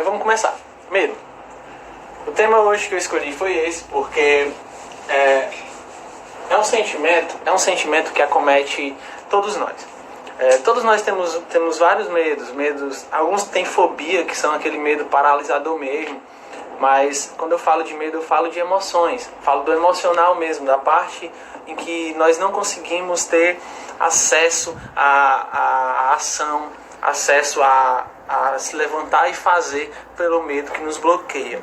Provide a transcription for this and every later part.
Vamos começar. Medo. O tema hoje que eu escolhi foi esse, porque é um sentimento que acomete todos nós. Todos nós temos vários medos. Alguns têm fobia, que são aquele medo paralisador mesmo. Mas quando eu falo de medo, eu falo de emoções. Falo do emocional mesmo, da parte em que nós não conseguimos ter acesso à ação, acesso a se levantar e fazer pelo medo que nos bloqueia.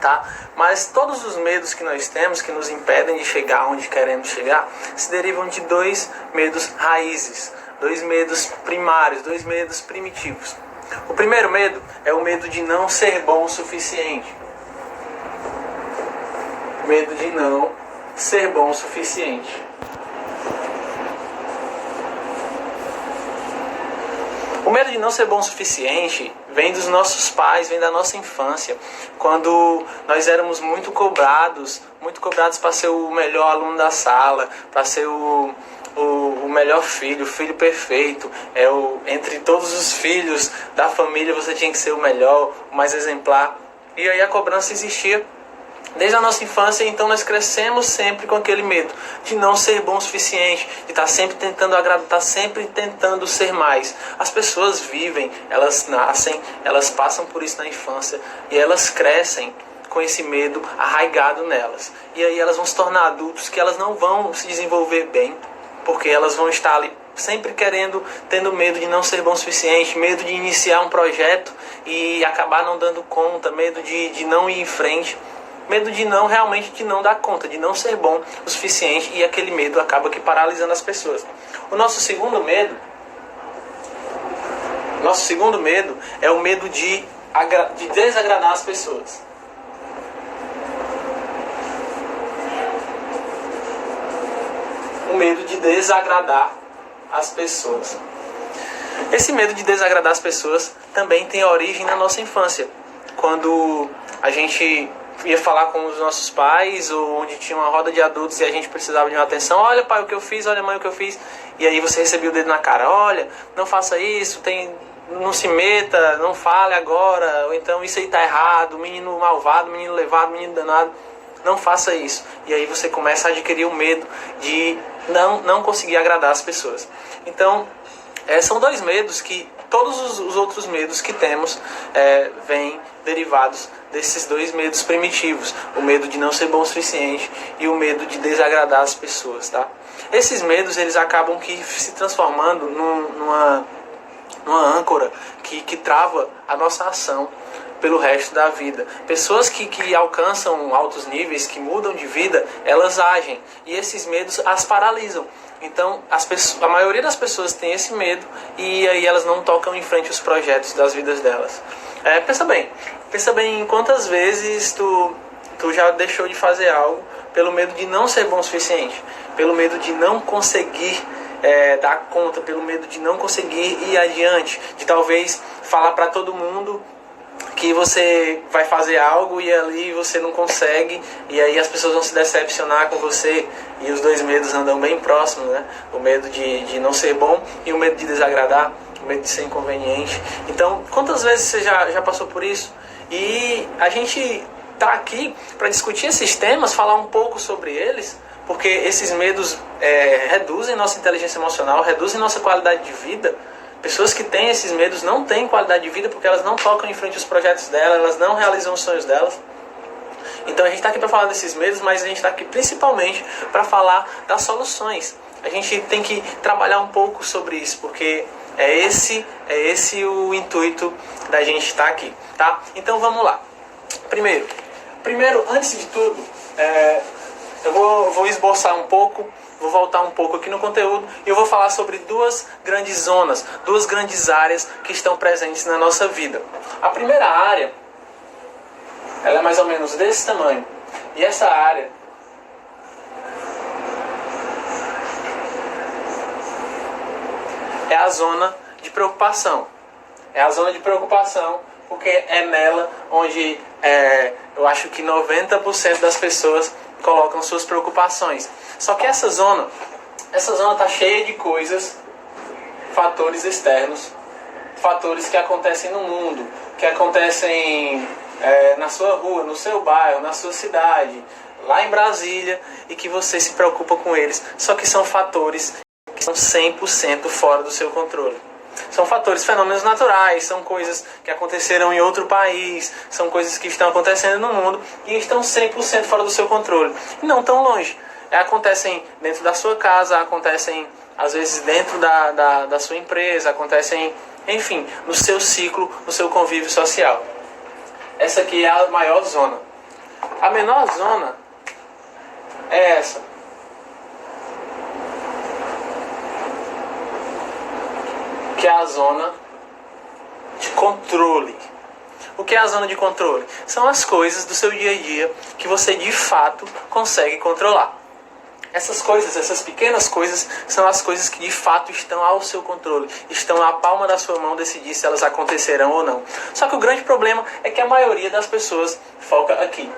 Tá? Mas todos os medos que nós temos, que nos impedem de chegar onde queremos chegar, se derivam de dois medos raízes, dois medos primários, dois medos primitivos. O primeiro medo é o medo de não ser bom o suficiente. Medo de não ser bom o suficiente. O medo de não ser bom o suficiente vem dos nossos pais, vem da nossa infância, quando nós éramos muito cobrados para ser o melhor aluno da sala, para ser o melhor filho, o filho perfeito. Entre todos os filhos da família você tinha que ser o melhor, o mais exemplar. E aí a cobrança existia desde a nossa infância, então nós crescemos sempre com aquele medo de não ser bom o suficiente, de estar sempre tentando agradar, estar sempre tentando ser mais. As pessoas vivem, elas nascem, elas passam por isso na infância e elas crescem com esse medo arraigado nelas. E aí elas vão se tornar adultos que elas não vão se desenvolver bem, porque elas vão estar ali sempre tendo medo de não ser bom o suficiente, medo de iniciar um projeto e acabar não dando conta, medo de não ir em frente. Medo de não dar conta, de não ser bom o suficiente, e aquele medo acaba que paralisando as pessoas. O nosso segundo medo é o medo de desagradar as pessoas. O medo de desagradar as pessoas. Esse medo de desagradar as pessoas também tem origem na nossa infância, quando a gente ia falar com os nossos pais, ou onde tinha uma roda de adultos e a gente precisava de uma atenção. Olha, pai, o que eu fiz, olha, mãe, o que eu fiz. E aí você recebia o dedo na cara. Olha, não faça isso, não se meta, não fale agora, ou então isso aí tá errado, menino malvado, menino levado, menino danado. Não faça isso. E aí você começa a adquirir o medo de não conseguir agradar as pessoas. Então, são dois medos que todos os outros medos que temos vêm derivados desses dois medos primitivos. O medo de não ser bom o suficiente e o medo de desagradar as pessoas. Tá? Esses medos, eles acabam que se transformando numa âncora que trava a nossa ação pelo resto da vida. Pessoas que alcançam altos níveis, que mudam de vida, elas agem. E esses medos as paralisam. Então, a maioria das pessoas tem esse medo e aí elas não tocam em frente os projetos das vidas delas. Pensa bem em quantas vezes tu já deixou de fazer algo pelo medo de não ser bom o suficiente, pelo medo de não conseguir dar conta, pelo medo de não conseguir ir adiante, de talvez falar para todo mundo que você vai fazer algo e ali você não consegue, e aí as pessoas vão se decepcionar com você, e os dois medos andam bem próximos, né? O medo de não ser bom e o medo de desagradar, o medo de ser inconveniente. Então, quantas vezes você já passou por isso? E a gente está aqui para discutir esses temas, falar um pouco sobre eles, porque esses medos reduzem nossa inteligência emocional, reduzem nossa qualidade de vida. Pessoas que têm esses medos não têm qualidade de vida porque elas não tocam em frente os projetos delas, elas não realizam os sonhos delas. Então a gente está aqui para falar desses medos, mas a gente está aqui principalmente para falar das soluções. A gente tem que trabalhar um pouco sobre isso, porque é esse o intuito da gente estar aqui, tá? Então vamos lá. Primeiro, antes de tudo, eu vou esboçar um pouco, vou voltar um pouco aqui no conteúdo e eu vou falar sobre duas grandes zonas, duas grandes áreas que estão presentes na nossa vida. A primeira área, ela é mais ou menos desse tamanho, e essa área é a zona de preocupação. É a zona de preocupação porque é nela onde eu acho que 90% das pessoas colocam suas preocupações. Só que essa zona está cheia de coisas, fatores externos, fatores que acontecem no mundo, que acontecem na sua rua, no seu bairro, na sua cidade, lá em Brasília, e que você se preocupa com eles, só que são fatores que são 100% fora do seu controle. São fatores, fenômenos naturais, são coisas que aconteceram em outro país, são coisas que estão acontecendo no mundo e estão 100% fora do seu controle. E não tão longe. Acontecem dentro da sua casa, acontecem às vezes dentro da sua empresa, acontecem, enfim, no seu ciclo, no seu convívio social. Essa aqui é a maior zona. A menor zona é essa. Que é a zona de controle. O que é a zona de controle? São as coisas do seu dia a dia que você de fato consegue controlar. Essas coisas, essas pequenas coisas, são as coisas que de fato estão ao seu controle, estão à palma da sua mão decidir se elas acontecerão ou não. Só que o grande problema é que a maioria das pessoas foca aqui,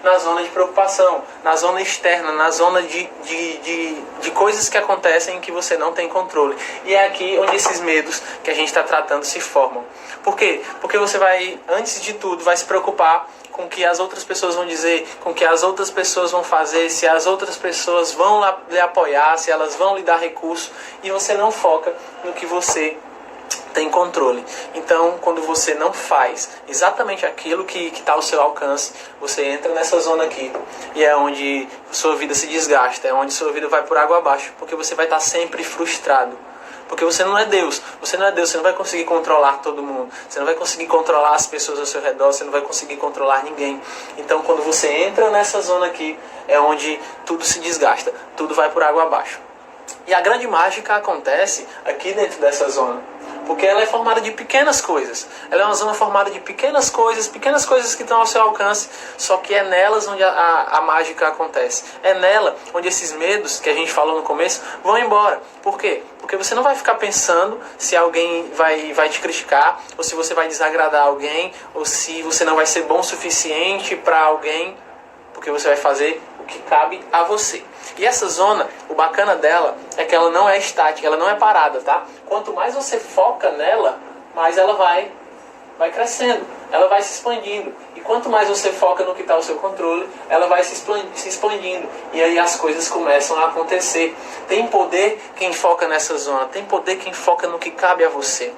na zona de preocupação, na zona externa, na zona de coisas que acontecem que você não tem controle. E é aqui onde esses medos que a gente está tratando se formam. Por quê? Porque você vai, antes de tudo, vai se preocupar com o que as outras pessoas vão dizer, com o que as outras pessoas vão fazer, se as outras pessoas vão lhe apoiar, se elas vão lhe dar recurso, e você não foca no que você tem controle. Então, quando você não faz exatamente aquilo que está ao seu alcance, você entra nessa zona aqui, e é onde sua vida se desgasta, é onde sua vida vai por água abaixo, porque você vai estar sempre frustrado. Porque você não é Deus, você não vai conseguir controlar todo mundo, você não vai conseguir controlar as pessoas ao seu redor, você não vai conseguir controlar ninguém. Então, quando você entra nessa zona aqui, é onde tudo se desgasta, tudo vai por água abaixo. E a grande mágica acontece aqui dentro dessa zona, porque ela é formada de pequenas coisas. Ela é uma zona formada de pequenas coisas que estão ao seu alcance, só que é nelas onde a mágica acontece. É nela onde esses medos que a gente falou no começo vão embora. Por quê? Porque você não vai ficar pensando se alguém vai te criticar, ou se você vai desagradar alguém, ou se você não vai ser bom o suficiente para alguém, porque você vai fazer o que cabe a você. E essa zona, o bacana dela é que ela não é estática, ela não é parada, tá? Quanto mais você foca nela, mais ela vai crescendo, ela vai se expandindo. E quanto mais você foca no que está ao seu controle, ela vai se expandindo. E aí as coisas começam a acontecer. Tem poder quem foca nessa zona, tem poder quem foca no que cabe a você.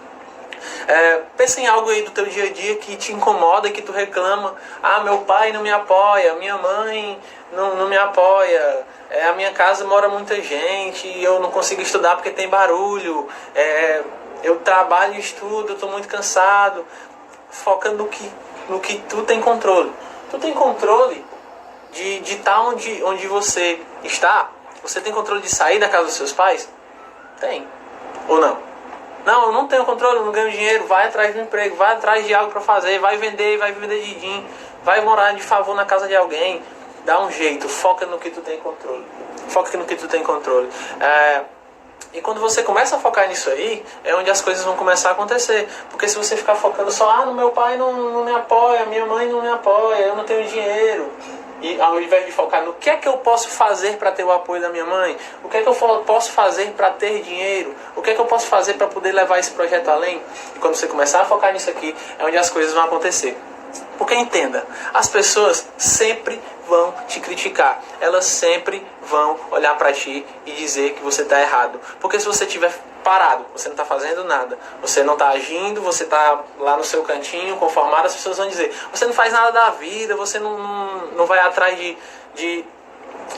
Pensa em algo aí do teu dia a dia que te incomoda, que tu reclama. Ah, meu pai não me apoia, minha mãe não me apoia, a minha casa mora muita gente, eu não consigo estudar porque tem barulho, eu trabalho e estudo, eu estou muito cansado. Foca no que tu tem controle. Tu tem controle de estar onde você está? Você tem controle de sair da casa dos seus pais? Tem. Ou não? Não, eu não tenho controle, eu não ganho dinheiro. Vai atrás do emprego, vai atrás de algo para fazer, vai vender din-din, vai morar de favor na casa de alguém. Dá um jeito, foca no que tu tem controle. Foca no que tu tem controle. E quando você começa a focar nisso aí, é onde as coisas vão começar a acontecer. Porque se você ficar focando só, no meu pai não me apoia, minha mãe não me apoia, eu não tenho dinheiro. E ao invés de focar no que é que eu posso fazer para ter o apoio da minha mãe, o que é que eu posso fazer para ter dinheiro, o que é que eu posso fazer para poder levar esse projeto além, e quando você começar a focar nisso aqui, é onde as coisas vão acontecer. Porque entenda, as pessoas sempre vão te criticar, elas sempre vão olhar para ti e dizer que você está errado. Porque se você estiver parado, você não está fazendo nada, você não está agindo, você está lá no seu cantinho, conformado, as pessoas vão dizer, você não faz nada da vida, você não vai atrás de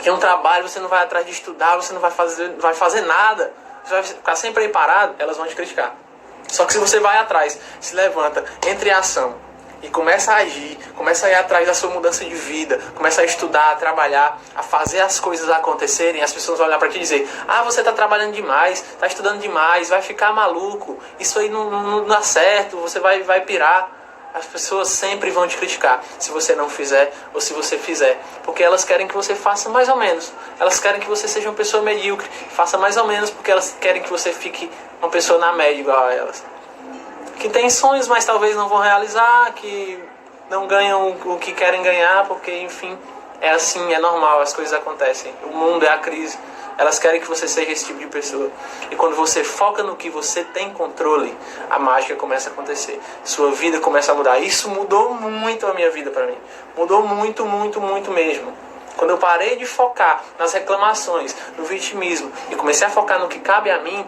um trabalho, você não vai atrás de estudar, você não vai fazer nada, você vai ficar sempre aí parado, elas vão te criticar. Só que se você vai atrás, se levanta, entra em ação, e começa a agir, começa a ir atrás da sua mudança de vida, começa a estudar, a trabalhar, a fazer as coisas acontecerem, as pessoas vão olhar para ti e dizer, você está trabalhando demais, está estudando demais, vai ficar maluco, isso aí não dá certo, você vai pirar. As pessoas sempre vão te criticar se você não fizer ou se você fizer, porque elas querem que você faça mais ou menos, elas querem que você seja uma pessoa medíocre, faça mais ou menos porque elas querem que você fique uma pessoa na média igual a elas. Que tem sonhos, mas talvez não vão realizar, que não ganham o que querem ganhar, porque, enfim, é assim, é normal, as coisas acontecem. O mundo é a crise, Elas querem que você seja esse tipo de pessoa. E quando você foca no que você tem controle, a mágica começa a acontecer. Sua vida começa a mudar. Isso mudou muito a minha vida para mim. Mudou muito, muito, muito mesmo. Quando eu parei de focar nas reclamações, no vitimismo, e comecei a focar no que cabe a mim,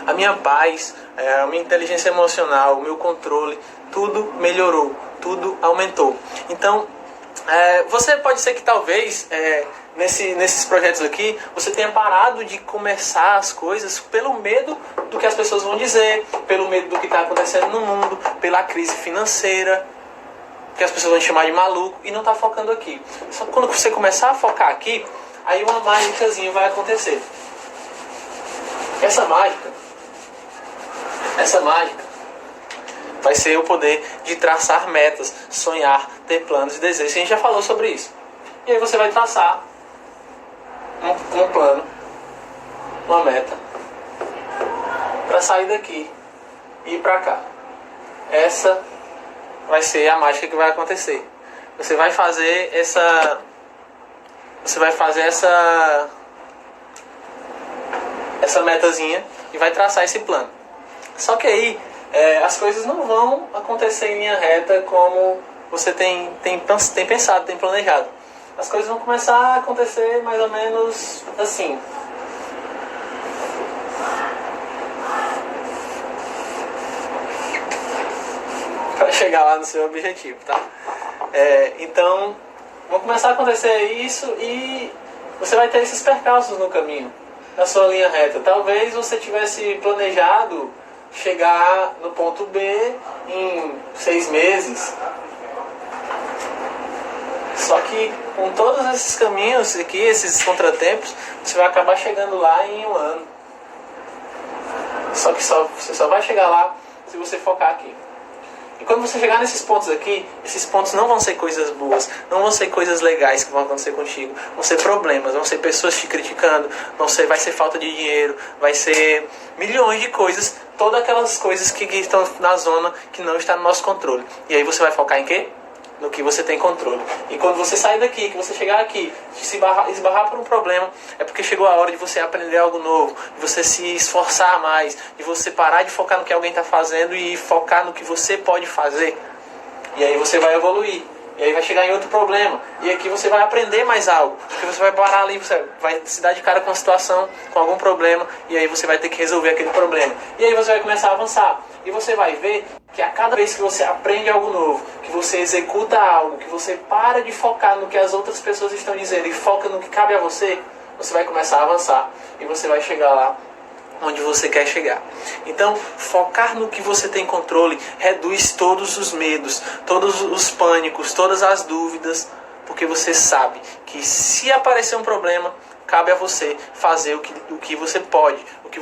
a minha paz, a minha inteligência emocional, o meu controle, tudo melhorou, tudo aumentou. Então, você pode ser que talvez, nesses projetos aqui, você tenha parado de começar as coisas pelo medo do que as pessoas vão dizer, pelo medo do que está acontecendo no mundo, pela crise financeira, que as pessoas vão te chamar de maluco, e não está focando aqui. Só que quando você começar a focar aqui, aí uma mágicazinha vai acontecer. Essa mágica vai ser o poder de traçar metas, sonhar, ter planos e desejos. A gente já falou sobre isso. E aí você vai traçar um plano, uma meta, para sair daqui e ir para cá. Essa vai ser a mágica que vai acontecer. Você vai fazer essa metazinha e vai traçar esse plano. Só que aí as coisas não vão acontecer em linha reta como você tem pensado, tem planejado. As coisas vão começar a acontecer mais ou menos assim. Para chegar lá no seu objetivo, tá? Então, vão começar a acontecer isso e você vai ter esses percalços no caminho, na sua linha reta. Talvez você tivesse planejado chegar no ponto B em 6 meses. Só que com todos esses caminhos aqui, esses contratempos, você vai acabar chegando lá em 1 ano. Só que você só vai chegar lá se você focar aqui. E quando você chegar nesses pontos aqui, esses pontos não vão ser coisas boas, não vão ser coisas legais que vão acontecer contigo, vão ser problemas, vão ser pessoas te criticando, vai ser falta de dinheiro, vai ser milhões de coisas, todas aquelas coisas que estão na zona que não está no nosso controle. E aí você vai focar em quê? No que você tem controle. E quando você sair daqui, que você chegar aqui, se esbarrar por um problema, é porque chegou a hora de você aprender algo novo, de você se esforçar mais, de você parar de focar no que alguém está fazendo e focar no que você pode fazer. E aí você vai evoluir. E aí vai chegar em outro problema. E aqui você vai aprender mais algo. Porque você vai parar ali, você vai se dar de cara com a situação, com algum problema, e aí você vai ter que resolver aquele problema. E aí você vai começar a avançar. E você vai ver que a cada vez que você aprende algo novo, que você executa algo, que você para de focar no que as outras pessoas estão dizendo e foca no que cabe a você, você vai começar a avançar. E você vai chegar lá onde você quer chegar. Então, focar no que você tem controle reduz todos os medos, todos os pânicos, todas as dúvidas, porque você sabe que se aparecer um problema, cabe a você fazer o que você pode, o que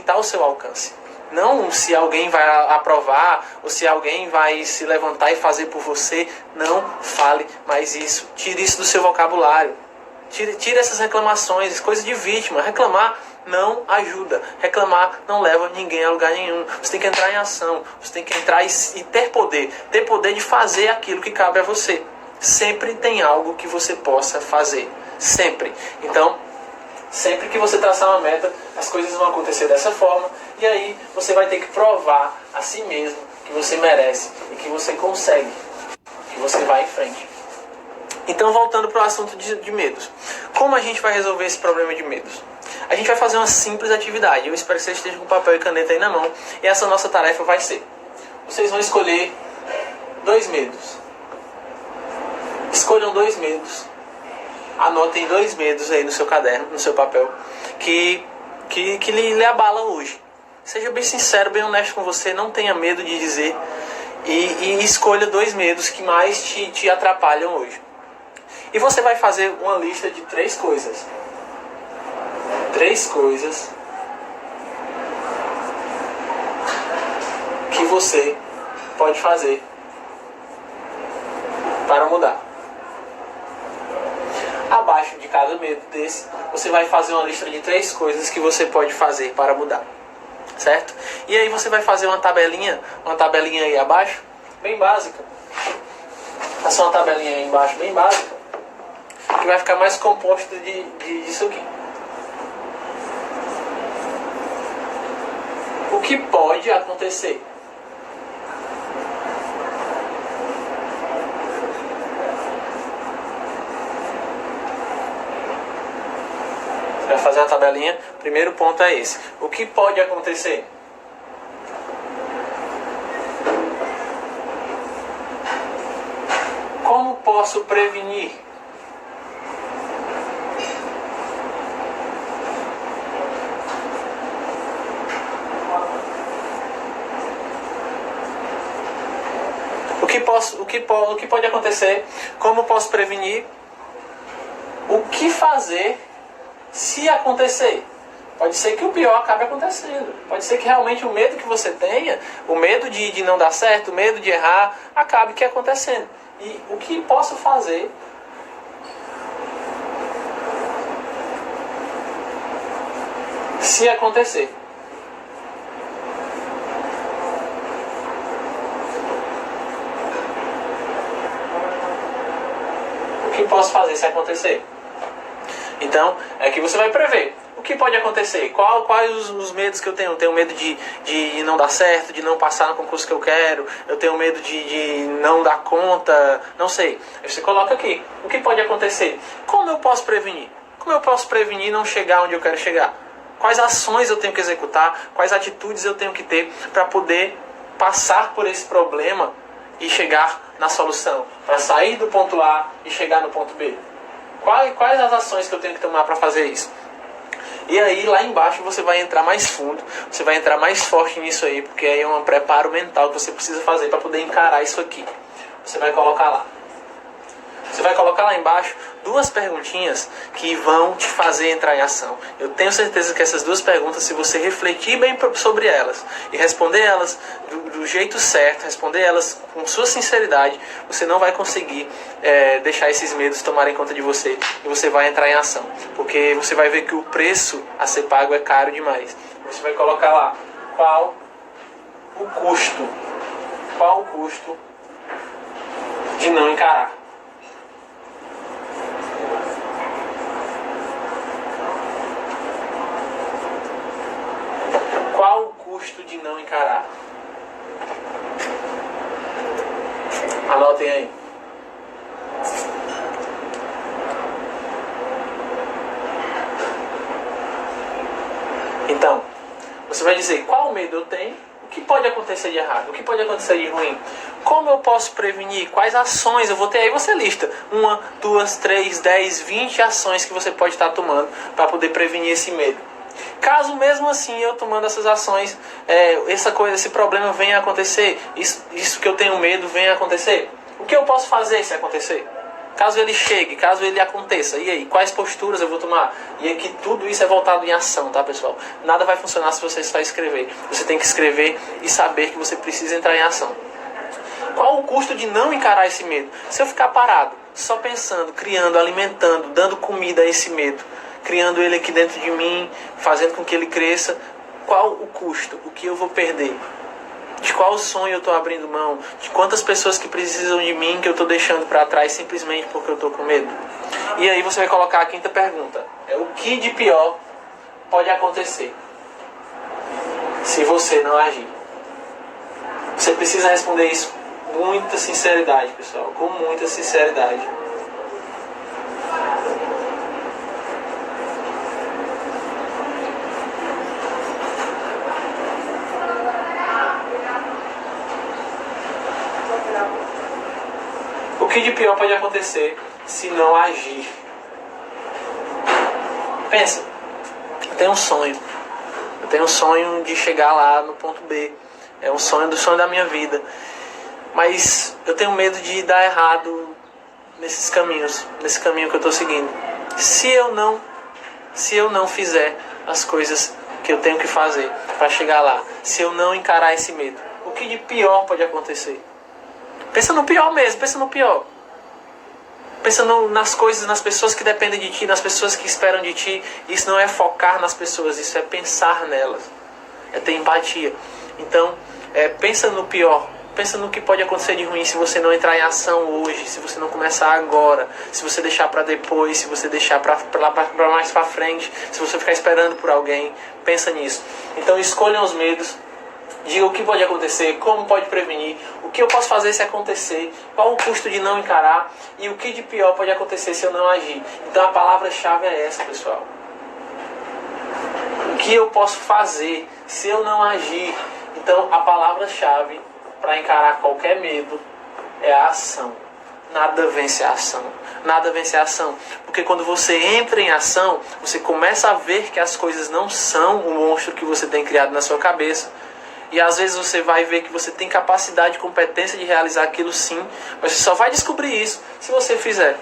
está ao seu alcance. Não se alguém vai aprovar ou se alguém vai se levantar e fazer por você. Não fale mais isso. Tire isso do seu vocabulário. Tire essas reclamações, coisas de vítima. Reclamar não ajuda. Reclamar não leva ninguém a lugar nenhum. Você tem que entrar em ação. Você tem que entrar e ter poder. Ter poder de fazer aquilo que cabe a você. Sempre tem algo que você possa fazer. Sempre. Então, sempre que você traçar uma meta, as coisas vão acontecer dessa forma. E aí você vai ter que provar a si mesmo que você merece e que você consegue. Que você vai em frente. Então, voltando para o assunto de medos. Como a gente vai resolver esse problema de medos? A gente vai fazer uma simples atividade. Eu espero que vocês estejam com papel e caneta aí na mão. E essa nossa tarefa vai ser: vocês vão escolher 2 medos. Escolham 2 medos. Anotem 2 medos aí no seu caderno, no seu papel, que lhe abala hoje. Seja bem sincero, bem honesto com você. Não tenha medo de dizer. E escolha 2 medos que mais te atrapalham hoje. E você vai fazer uma lista de 3 coisas. 3 coisas que você pode fazer para mudar. Abaixo de cada medo desse, você vai fazer uma lista de 3 coisas que você pode fazer para mudar. Certo? E aí você vai fazer uma tabelinha aí abaixo, bem básica. Faça uma tabelinha aí embaixo, bem básica, que vai ficar mais composta disso aqui. que pode acontecer? Você vai fazer uma tabelinha. Primeiro ponto é esse. O que pode acontecer? Como posso prevenir? O que pode acontecer? Como posso prevenir? O que fazer se acontecer? Pode ser que o pior acabe acontecendo. Pode ser que realmente o medo que você tenha, o medo de não dar certo, o medo de errar, acabe que acontecendo. E o que posso fazer se acontecer? O que posso fazer se acontecer? Então, é que você vai prever. O que pode acontecer? Quais os medos que eu tenho? Eu tenho medo de não dar certo, de não passar no concurso que eu quero. Eu tenho medo de não dar conta. Não sei. Aí você coloca aqui. O que pode acontecer? Como eu posso prevenir? Como eu posso prevenir não chegar onde eu quero chegar? Quais ações eu tenho que executar? Quais atitudes eu tenho que ter para poder passar por esse problema e chegar na solução? Para sair do ponto A e chegar no ponto B? Quais as ações que eu tenho que tomar para fazer isso? E aí lá embaixo você vai entrar mais fundo, você vai entrar mais forte nisso aí, porque aí é um preparo mental que você precisa fazer para poder encarar isso aqui. Você vai colocar lá. Você vai colocar lá embaixo duas perguntinhas que vão te fazer entrar em ação. Eu tenho certeza que essas duas perguntas, se você refletir bem sobre elas e responder elas do jeito certo, responder elas com sua sinceridade, você não vai conseguir deixar esses medos tomarem conta de você e você vai entrar em ação. Porque você vai ver que o preço a ser pago é caro demais. Você vai colocar lá qual o custo de não encarar. Qual o custo de não encarar? Anotem aí. Então, você vai dizer qual medo eu tenho, o que pode acontecer de errado, o que pode acontecer de ruim, como eu posso prevenir, quais ações eu vou ter. Aí você lista 1, 2, 3, 10, 20 ações que você pode estar tomando para poder prevenir esse medo. Caso mesmo assim eu tomando essas ações, esse problema venha a acontecer, isso que eu tenho medo venha a acontecer, o que eu posso fazer se acontecer? Caso ele chegue, caso ele aconteça, e aí, quais posturas eu vou tomar? E aqui tudo isso é voltado em ação, tá, pessoal? Nada vai funcionar se você só escrever. Você tem que escrever e saber que você precisa entrar em ação. Qual o custo de não encarar esse medo? Se eu ficar parado, só pensando, criando, alimentando, dando comida a esse medo, criando ele aqui dentro de mim, fazendo com que ele cresça, qual o custo? O que eu vou perder? De qual sonho eu estou abrindo mão? De quantas pessoas que precisam de mim que eu estou deixando para trás simplesmente porque eu estou com medo? E aí você vai colocar a quinta pergunta. O que de pior pode acontecer se você não agir? Você precisa responder isso com muita sinceridade, pessoal. Com muita sinceridade. O que de pior pode acontecer se não agir? Pensa, eu tenho um sonho. Eu tenho um sonho de chegar lá no ponto B. É um sonho da minha vida. Mas eu tenho medo de dar errado nesses caminhos, nesse caminho que eu estou seguindo. Se eu não fizer as coisas que eu tenho que fazer para chegar lá, se eu não encarar esse medo, o que de pior pode acontecer? Pensa no pior mesmo, pensa no pior. Pensa nas coisas, nas pessoas que dependem de ti, nas pessoas que esperam de ti. Isso não é focar nas pessoas, isso é pensar nelas. É ter empatia. Então, pensa no pior. Pensa no que pode acontecer de ruim se você não entrar em ação hoje, se você não começar agora, se você deixar para depois, se você deixar para mais para frente, se você ficar esperando por alguém. Pensa nisso. Então, escolham os medos Diga o que pode acontecer, como pode prevenir, o que eu posso fazer se acontecer, qual o custo de não encarar e o que de pior pode acontecer se eu não agir. Então a palavra-chave é essa, pessoal. O que eu posso fazer se eu não agir? Então a palavra-chave para encarar qualquer medo é a ação. Nada vence a ação. Nada vence a ação. Porque quando você entra em ação, você começa a ver que as coisas não são o monstro que você tem criado na sua cabeça. E às vezes você vai ver que você tem capacidade e competência de realizar aquilo sim, mas você só vai descobrir isso se você fizer.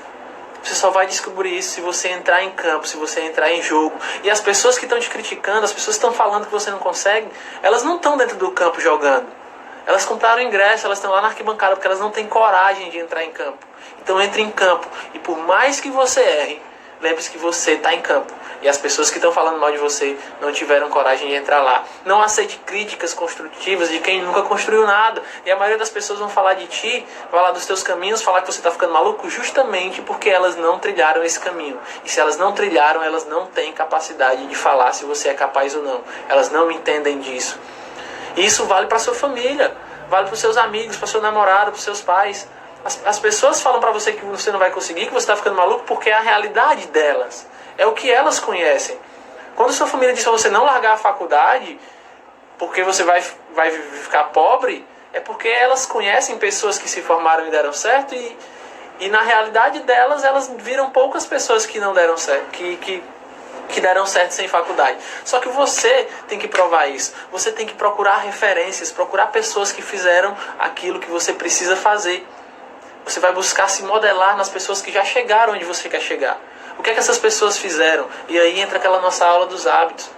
Você só vai descobrir isso se você entrar em campo, se você entrar em jogo. E as pessoas que estão te criticando, as pessoas que estão falando que você não consegue, elas não estão dentro do campo jogando. Elas compraram ingresso, elas estão lá na arquibancada porque elas não têm coragem de entrar em campo. Então entre em campo. E por mais que você erre, lembre-se que você está em campo. E as pessoas que estão falando mal de você não tiveram coragem de entrar lá. Não aceite críticas construtivas de quem nunca construiu nada. E a maioria das pessoas vão falar de ti, falar dos teus caminhos, falar que você está ficando maluco justamente porque elas não trilharam esse caminho. E se elas não trilharam, elas não têm capacidade de falar se você é capaz ou não. Elas não entendem disso. E isso vale para sua família, vale para os seus amigos, para seu namorado, para os seus pais. As pessoas falam para você que você não vai conseguir, que você está ficando maluco, porque é a realidade delas. É o que elas conhecem. Quando sua família diz para você não largar a faculdade, porque você vai ficar pobre, é porque elas conhecem pessoas que se formaram e deram certo, e na realidade delas, elas viram poucas pessoas que não deram certo, que deram certo sem faculdade. Só que você tem que provar isso. Você tem que procurar referências, procurar pessoas que fizeram aquilo que você precisa fazer. Você vai buscar se modelar nas pessoas que já chegaram onde você quer chegar. O que é que essas pessoas fizeram? E aí entra aquela nossa aula dos hábitos.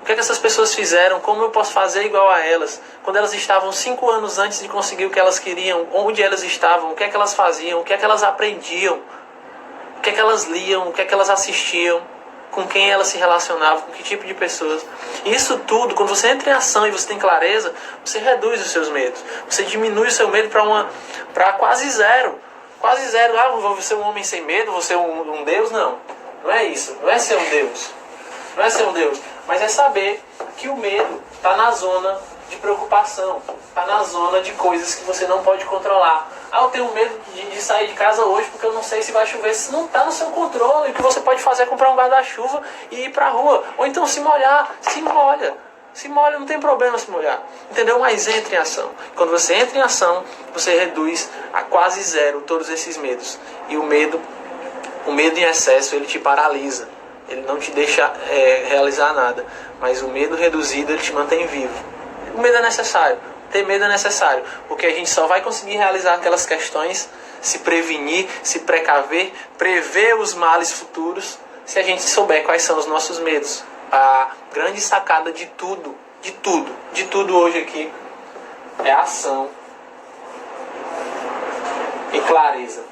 O que é que essas pessoas fizeram? Como eu posso fazer igual a elas? Quando elas estavam 5 anos antes de conseguir o que elas queriam, onde elas estavam, o que é que elas faziam, o que é que elas aprendiam, o que é que elas liam, o que é que elas assistiam, com quem elas se relacionavam, com que tipo de pessoas. E isso tudo, quando você entra em ação e você tem clareza, você reduz os seus medos. Você diminui o seu medo para quase zero. Quase zero. Ah, vou ser um homem sem medo, vou ser um Deus. Não. Não é isso. Não é ser um Deus. Não é ser um Deus. Mas é saber que o medo está na zona de preocupação. Está na zona de coisas que você não pode controlar. Ah, eu tenho medo de sair de casa hoje porque eu não sei se vai chover. Se não está no seu controle, o que você pode fazer é comprar um guarda-chuva e ir para a rua. Ou então se molhar, se molha. Se molha, não tem problema se molhar. Entendeu? Mas entre em ação. Quando você entra em ação, você reduz a quase zero todos esses medos. E o medo em excesso, ele te paralisa. Ele não te deixa realizar nada. Mas o medo reduzido, ele te mantém vivo. O medo é necessário. Ter medo é necessário. Porque a gente só vai conseguir realizar aquelas questões, se prevenir, se precaver, prever os males futuros, se a gente souber quais são os nossos medos. A grande sacada de tudo hoje aqui é ação e clareza.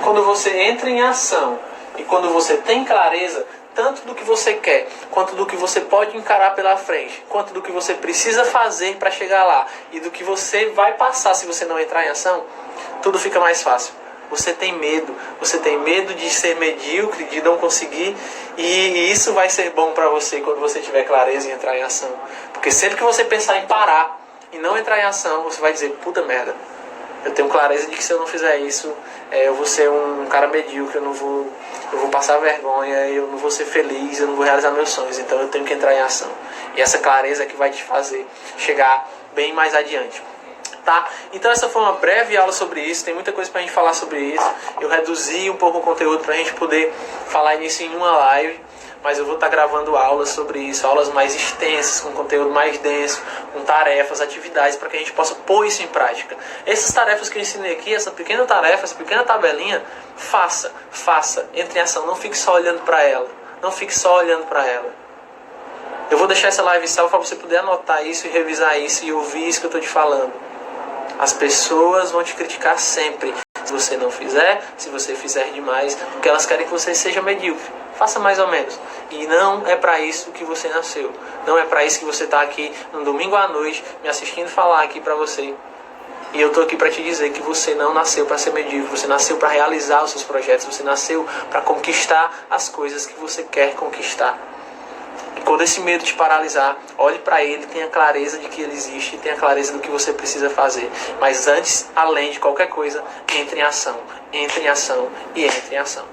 Quando você entra em ação e quando você tem clareza, tanto do que você quer, quanto do que você pode encarar pela frente, quanto do que você precisa fazer para chegar lá e do que você vai passar se você não entrar em ação, tudo fica mais fácil. Você tem medo de ser medíocre, de não conseguir, e isso vai ser bom para você quando você tiver clareza em entrar em ação. Porque sempre que você pensar em parar e não entrar em ação, você vai dizer, puta merda, eu tenho clareza de que se eu não fizer isso, eu vou ser um cara medíocre, eu vou passar vergonha, eu não vou ser feliz, eu não vou realizar meus sonhos, então eu tenho que entrar em ação. E essa clareza é que vai te fazer chegar bem mais adiante. Tá? Então essa foi uma breve aula sobre isso, tem muita coisa pra gente falar sobre isso. Eu reduzi um pouco o conteúdo pra gente poder falar nisso em uma live, mas eu vou estar gravando aulas sobre isso, aulas mais extensas, com conteúdo mais denso, com tarefas, atividades, para que a gente possa pôr isso em prática. Essas tarefas que eu ensinei aqui, essa pequena tarefa, essa pequena tabelinha, faça, entre em ação, não fique só olhando para ela, Eu vou deixar essa live salva para você poder anotar isso e revisar isso e ouvir isso que eu estou te falando. As pessoas vão te criticar sempre. Se você não fizer, se você fizer demais, porque elas querem que você seja medíocre. Faça mais ou menos. E não é para isso que você nasceu. Não é para isso que você está aqui no domingo à noite me assistindo falar aqui para você. E eu estou aqui para te dizer que você não nasceu para ser medíocre. Você nasceu para realizar os seus projetos. Você nasceu para conquistar as coisas que você quer conquistar. Quando esse medo te paralisar, olhe para ele, tenha clareza de que ele existe, tenha clareza do que você precisa fazer. Mas antes, além de qualquer coisa, entre em ação e entre em ação.